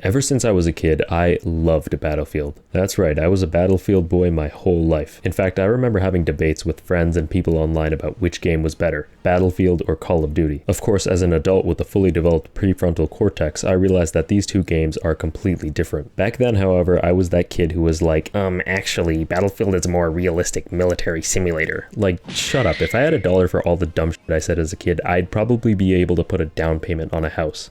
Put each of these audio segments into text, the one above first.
Ever since I was a kid, I loved Battlefield. That's right, I was a Battlefield boy my whole life. In fact, I remember having debates with friends and people online about which game was better, Battlefield or Call of Duty. Of course, as an adult with a fully developed prefrontal cortex, I realized that these two games are completely different. Back then, however, I was that kid who was like, actually, Battlefield is a more realistic military simulator. Like, shut up, if I had $1 for all the dumb shit I said as a kid, I'd probably be able to put a down payment on a house.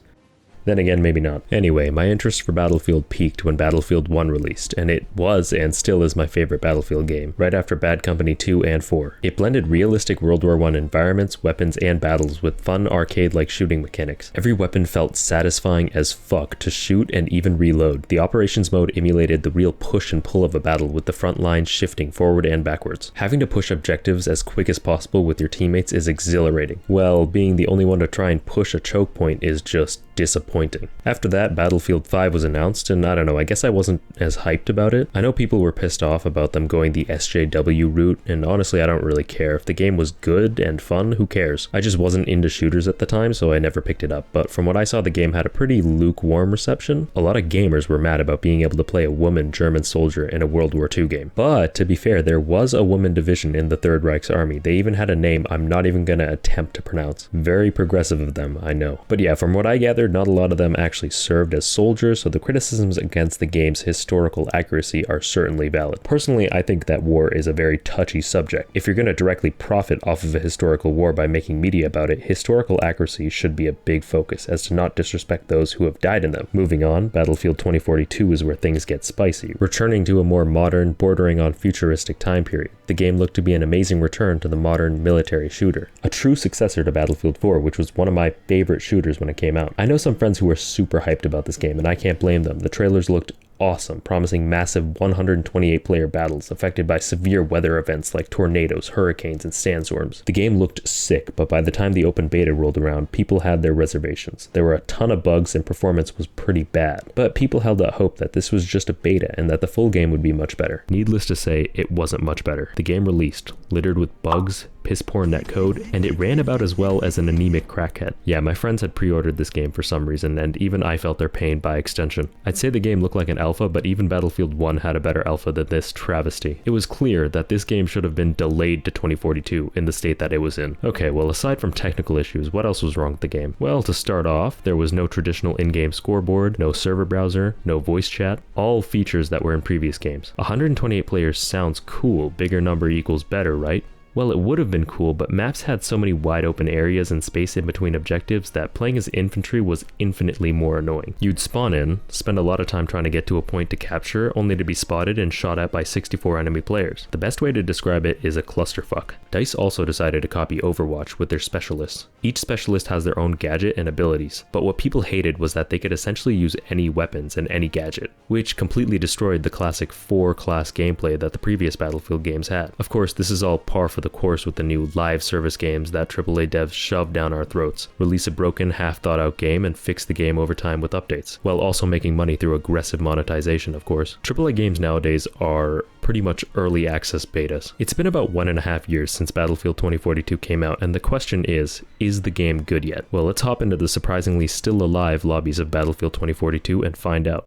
Then again, maybe not. Anyway, my interest for Battlefield peaked when Battlefield 1 released, and it was and still is my favorite Battlefield game, right after Bad Company 2 and 4. It blended realistic World War I environments, weapons, and battles with fun arcade-like shooting mechanics. Every weapon felt satisfying as fuck to shoot and even reload. The operations mode emulated the real push and pull of a battle, with the front line shifting forward and backwards. Having to push objectives as quick as possible with your teammates is exhilarating. Well, being the only one to try and push a choke point is just disappointing. After that, Battlefield 5 was announced, and I don't know, I guess I wasn't as hyped about it. I know people were pissed off about them going the SJW route, and honestly I don't really care. If the game was good and fun, who cares? I just wasn't into shooters at the time, so I never picked it up, but from what I saw, the game had a pretty lukewarm reception. A lot of gamers were mad about being able to play a woman German soldier in a World War II game. But to be fair, there was a woman division in the Third Reich's army. They even had a name I'm not even gonna attempt to pronounce. Very progressive of them, I know. But yeah, from what I gathered, not a lot of them actually served as soldiers, so the criticisms against the game's historical accuracy are certainly valid. Personally, I think that war is a very touchy subject. If you're going to directly profit off of a historical war by making media about it, historical accuracy should be a big focus, as to not disrespect those who have died in them. Moving on, Battlefield 2042 is where things get spicy, returning to a more modern, bordering on futuristic time period. The game looked to be an amazing return to the modern military shooter, a true successor to Battlefield 4, which was one of my favorite shooters when it came out. I know some friends who were super hyped about this game, and I can't blame them. The trailers looked awesome, promising massive 128 player battles affected by severe weather events like tornadoes, hurricanes, and sandstorms. The game looked sick, but by the time the open beta rolled around, people had their reservations. There were a ton of bugs and performance was pretty bad, but people held out hope that this was just a beta and that the full game would be much better. Needless to say, it wasn't much better. The game released, littered with bugs, piss-poor netcode, and it ran about as well as an anemic crackhead. Yeah, my friends had pre-ordered this game for some reason, and even I felt their pain by extension. I'd say the game looked like an alpha, but even Battlefield 1 had a better alpha than this travesty. It was clear that this game should have been delayed to 2042 in the state that it was in. Okay, well, aside from technical issues, what else was wrong with the game? Well, to start off, there was no traditional in-game scoreboard, no server browser, no voice chat, all features that were in previous games. 128 players sounds cool, bigger number equals better, right? Well, it would have been cool, but maps had so many wide open areas and space in between objectives that playing as infantry was infinitely more annoying. You'd spawn in, spend a lot of time trying to get to a point to capture, only to be spotted and shot at by 64 enemy players. The best way to describe it is a clusterfuck. DICE also decided to copy Overwatch with their specialists. Each specialist has their own gadget and abilities, but what people hated was that they could essentially use any weapons and any gadget, which completely destroyed the classic 4-class gameplay that the previous Battlefield games had. Of course, this is all par for the course with the new live service games that AAA devs shove down our throats. Release a broken, half-thought-out game and fix the game over time with updates, while also making money through aggressive monetization, of course. AAA games nowadays are pretty much early access betas. It's been about 1.5 years since Battlefield 2042 came out, and the question is the game good yet? Well, let's hop into the surprisingly still alive lobbies of Battlefield 2042 and find out.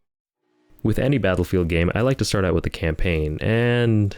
With any Battlefield game, I like to start out with the campaign, and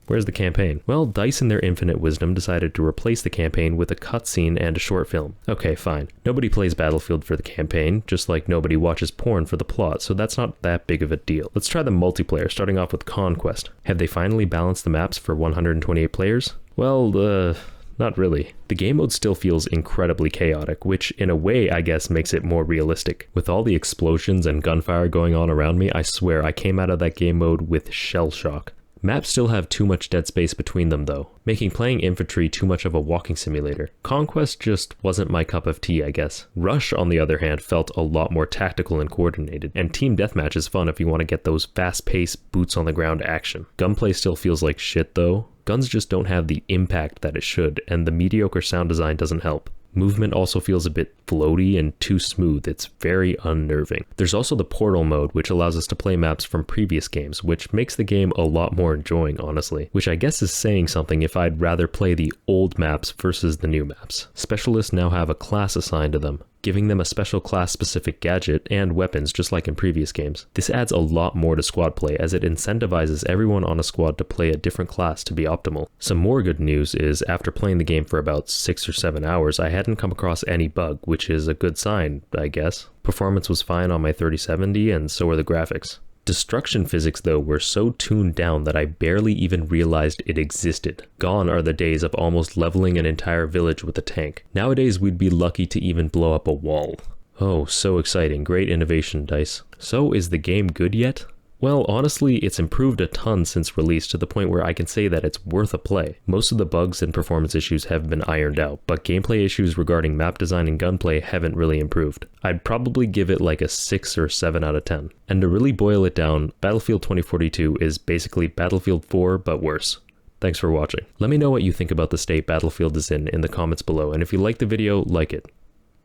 where's the campaign? Well, DICE in their infinite wisdom decided to replace the campaign with a cutscene and a short film. Okay, fine. Nobody plays Battlefield for the campaign, just like nobody watches porn for the plot, so that's not that big of a deal. Let's try the multiplayer, starting off with Conquest. Have they finally balanced the maps for 128 players? Well, not really. The game mode still feels incredibly chaotic, which in a way I guess makes it more realistic. With all the explosions and gunfire going on around me, I swear I came out of that game mode with shell shock. Maps still have too much dead space between them though, making playing infantry too much of a walking simulator. Conquest just wasn't my cup of tea, I guess. Rush, on the other hand, felt a lot more tactical and coordinated, and Team Deathmatch is fun if you want to get those fast-paced, boots-on-the-ground action. Gunplay still feels like shit though. Guns just don't have the impact that it should, and the mediocre sound design doesn't help. Movement also feels a bit floaty and too smooth. It's very unnerving. There's also the portal mode, which allows us to play maps from previous games, which makes the game a lot more enjoying, honestly. Which I guess is saying something if I'd rather play the old maps versus the new maps. Specialists now have a class assigned to them, giving them a special class-specific gadget and weapons just like in previous games. This adds a lot more to squad play as it incentivizes everyone on a squad to play a different class to be optimal. Some more good news is after playing the game for about 6 or 7 hours, I hadn't come across any bug, which is a good sign, I guess. Performance was fine on my 3070 and so were the graphics. Destruction physics though were so tuned down that I barely even realized it existed. Gone are the days of almost leveling an entire village with a tank. Nowadays we'd be lucky to even blow up a wall. Oh, so exciting. Great innovation, DICE. So is the game good yet? Well, honestly, it's improved a ton since release to the point where I can say that it's worth a play. Most of the bugs and performance issues have been ironed out, but gameplay issues regarding map design and gunplay haven't really improved. I'd probably give it like a 6 or 7 out of 10. And to really boil it down, Battlefield 2042 is basically Battlefield 4 but worse. Thanks for watching. Let me know what you think about the state Battlefield is in the comments below, and if you like the video, like it.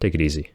Take it easy.